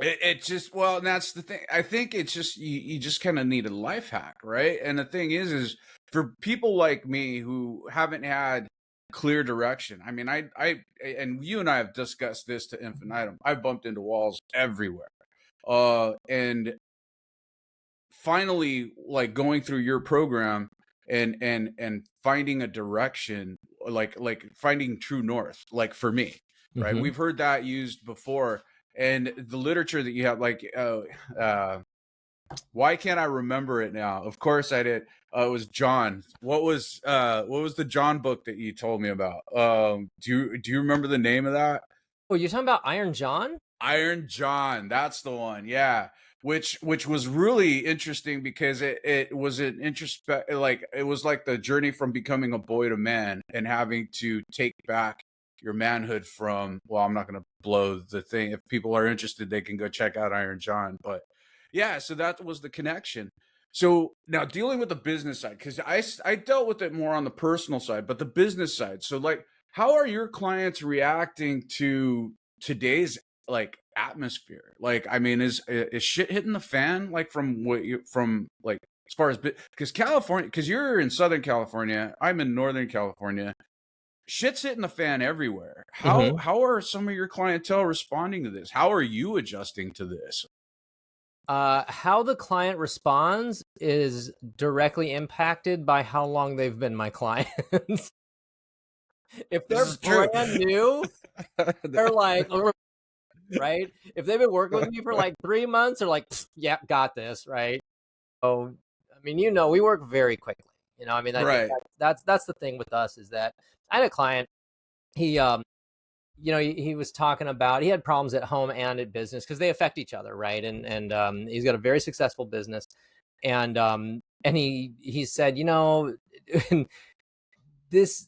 It just, well, and that's the thing. I think it's just you just kind of need a life hack, right? And the thing is for people like me who haven't had clear direction. I mean, and you and I have discussed this to infinitum. I've bumped into walls everywhere. And finally, like going through your program and finding a direction, like finding true north, like for me, right? Mm-hmm. We've heard that used before, and the literature that you have, like why can't I remember it now? Of course I did. It was John. What was the John book that you told me about? Do you remember the name of that? Oh, you're talking about Iron John? Iron John, that's the one. Yeah. Which was really interesting because it was an like it was like the journey from becoming a boy to man and having to take back your manhood from, well, I'm not going to blow the thing. If people are interested, they can go check out Iron John. But yeah, so that was the connection. So now dealing with the business side, because I dealt with it more on the personal side, but the business side. So like, how are your clients reacting to today's like atmosphere? Like, I mean, is shit hitting the fan? Like from what you from like as far as, because California, because you're in Southern California, I'm in Northern California. Shit's hitting the fan everywhere. Mm-hmm. How are some of your clientele responding to this? How are you adjusting to this? How the client responds is directly impacted by how long they've been my clients. If This they're is true. brand new, they're like, right? If they've been working with me for like 3 months, they're like, yeah, got this, right? So, I mean, we work very quickly. I mean, I think Right. that's the thing with us is that I had a client. He he was talking about he had problems at home and at business because they affect each other, right? And he's got a very successful business, and he said, this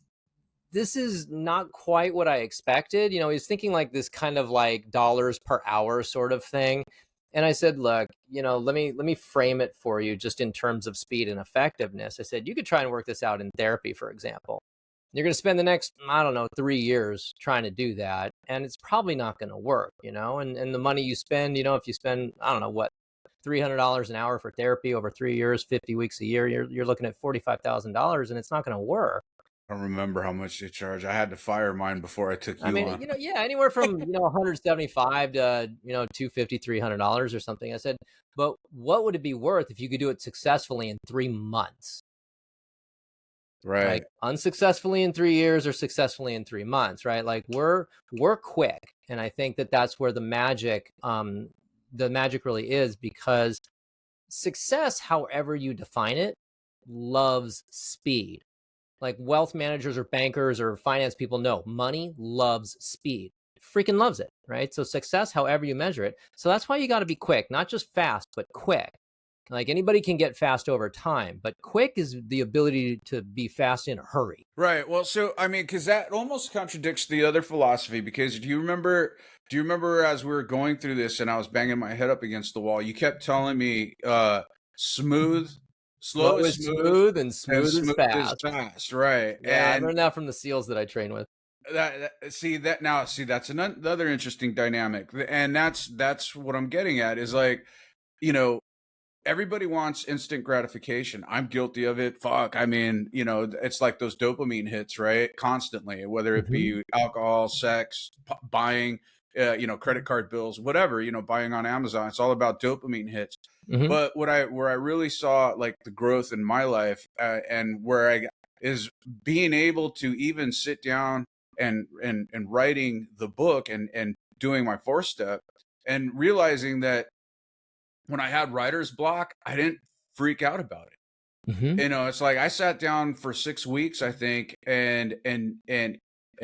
this is not quite what I expected. He's thinking like this kind of like dollars per hour sort of thing. And I said, look, let me frame it for you just in terms of speed and effectiveness. I said, you could try and work this out in therapy, for example. You're going to spend the next, I don't know, 3 years trying to do that. And it's probably not going to work, and the money you spend, if you spend, I don't know what, $300 an hour for therapy over 3 years, 50 weeks a year, you're looking at $45,000 and it's not going to work. I don't remember how much they charge. I had to fire mine before I took I you mean, on. yeah, anywhere from, 175 to, 250, $300 or something. I said, but what would it be worth if you could do it successfully in 3 months? Right. Like unsuccessfully in 3 years or successfully in 3 months, right? Like we're quick. And I think that that's where the magic really is, because success, however you define it, loves speed. Like wealth managers or bankers or finance people know money loves speed. Freaking loves it, right? So success, however you measure it. So that's why you got to be quick, not just fast, but quick. Like anybody can get fast over time, but quick is the ability to be fast in a hurry. Right. Well, so I mean, because that almost contradicts the other philosophy. Because do you remember? Do you remember as we were going through this and I was banging my head up against the wall? You kept telling me, smooth, slow Slow is is smooth, smooth and and smooth is smooth is fast. fast. Right. Yeah, I And learned that from the SEALs that I train with. see that's another interesting dynamic, and that's what I'm getting at is like, you know, everybody wants instant gratification. I'm guilty of it. Fuck. I mean, it's like those dopamine hits, right? Constantly, whether it Mm-hmm. be alcohol, sex, buying, credit card bills, whatever, buying on Amazon. It's all about dopamine hits. Mm-hmm. But where I really saw like the growth in my life, and where I is being able to even sit down and writing the book and doing my 4 step and realizing that when I had writer's block, I didn't freak out about it. Mm-hmm. It's like I sat down for 6 weeks, I think, and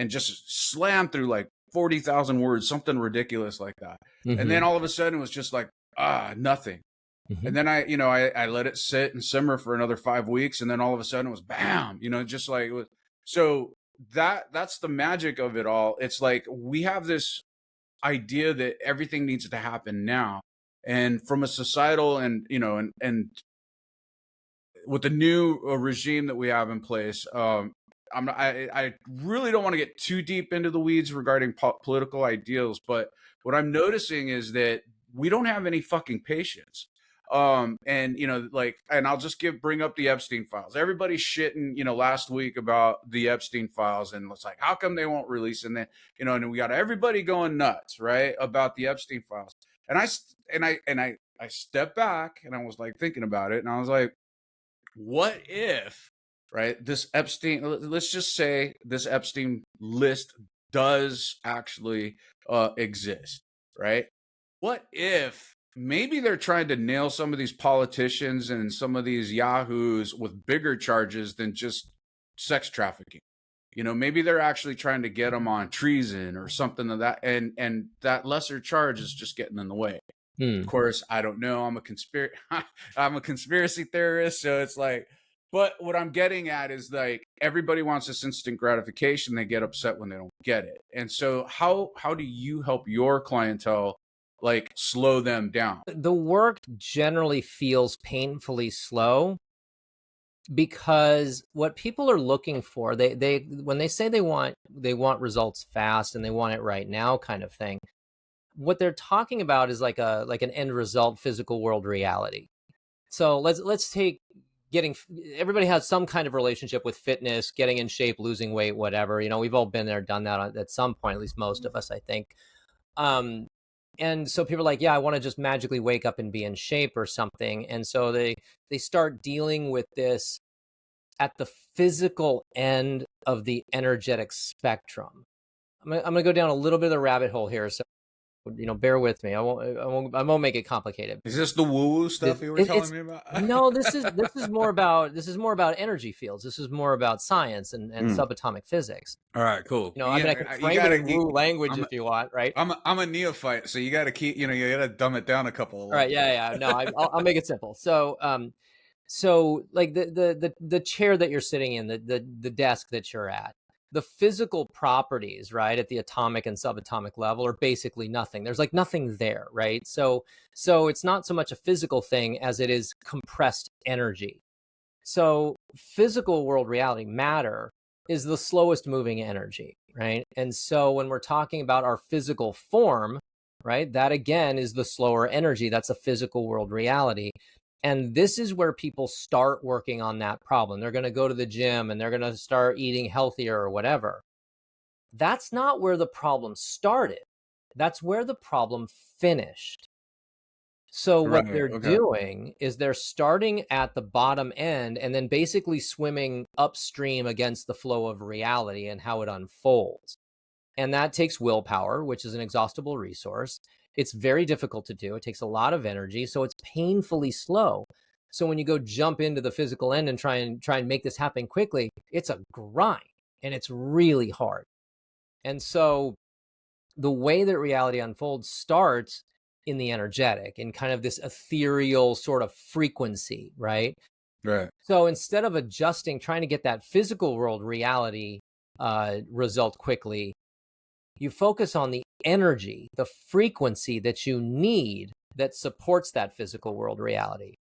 just slammed through like 40,000 words, something ridiculous like that. And Mm-hmm. then all of a sudden it was just like, nothing. Mm-hmm. And then I let it sit and simmer for another 5 weeks. And then all of a sudden it was bam, just like it was. So that's the magic of it all. It's like we have this idea that everything needs to happen now. And from a societal and with the new regime that we have in place, I really don't want to get too deep into the weeds regarding political ideals, but what I'm noticing is that we don't have any fucking patience. And you know, like, and I'll just bring up the Epstein files. Everybody's shitting, you know, last week about the Epstein files, and it's like, how come they won't release? And then, you know, and we got everybody going nuts, right, about the Epstein files. And I stepped back and I was like thinking about it, and I was like, what if, right, this Epstein, let's just say this Epstein list does actually exist, right? What if maybe they're trying to nail some of these politicians and some of these yahoos with bigger charges than just sex trafficking? You know, maybe they're actually trying to get them on treason or something of that, and that lesser charge is just getting in the way. Of course, I don't know. I'm a conspiracy theorist, so it's like, but what I'm getting at is like everybody wants this instant gratification. They get upset when they don't get it. And so how do you help your clientele like slow them down? The work generally feels painfully slow because what people are looking for, they when they say they want results fast and they want it right now kind of thing, what they're talking about is like an end result physical world reality. So let's take getting, everybody has some kind of relationship with fitness, getting in shape, losing weight, whatever. You know, we've all been there, done that at some point, at least most of us, I think. And so people are like, yeah, I want to just magically wake up and be in shape or something. And so they start dealing with this at the physical end of the energetic spectrum. I'm going to go down a little bit of the rabbit hole here. So, you know, bear with me. I won't make it complicated. Is this the woo-woo stuff you were telling me about? No, this is more about energy fields. This is more about science and subatomic physics. All right, cool. You know, I mean, I can frame it in woo language if you want, right? I'm a neophyte, so you got to keep, you know, you got to dumb it down a couple of levels. All right, yeah. No, I'll make it simple. So, so like the chair that you're sitting in, the desk that you're at, the physical properties, right, at the atomic and subatomic level are basically nothing. There's like nothing there, right? So it's not so much a physical thing as it is compressed energy. So physical world reality, matter, is the slowest moving energy, right? And so when we're talking about our physical form, right, that again is the slower energy. That's a physical world reality. And this is where people start working on that problem. They're going to go to the gym and they're going to start eating healthier or whatever. That's not where the problem started. That's where the problem finished. So what they're doing is they're starting at the bottom end and then basically swimming upstream against the flow of reality and how it unfolds. And that takes willpower, which is an inexhaustible resource. It's very difficult to do. It takes a lot of energy, so it's painfully slow. So when you go jump into the physical end and try and make this happen quickly, it's a grind and it's really hard. And so the way that reality unfolds starts in the energetic, in kind of this ethereal sort of frequency, right? Right. So instead of adjusting, trying to get that physical world reality result quickly, you focus on the energy, the frequency that you need that supports that physical world reality.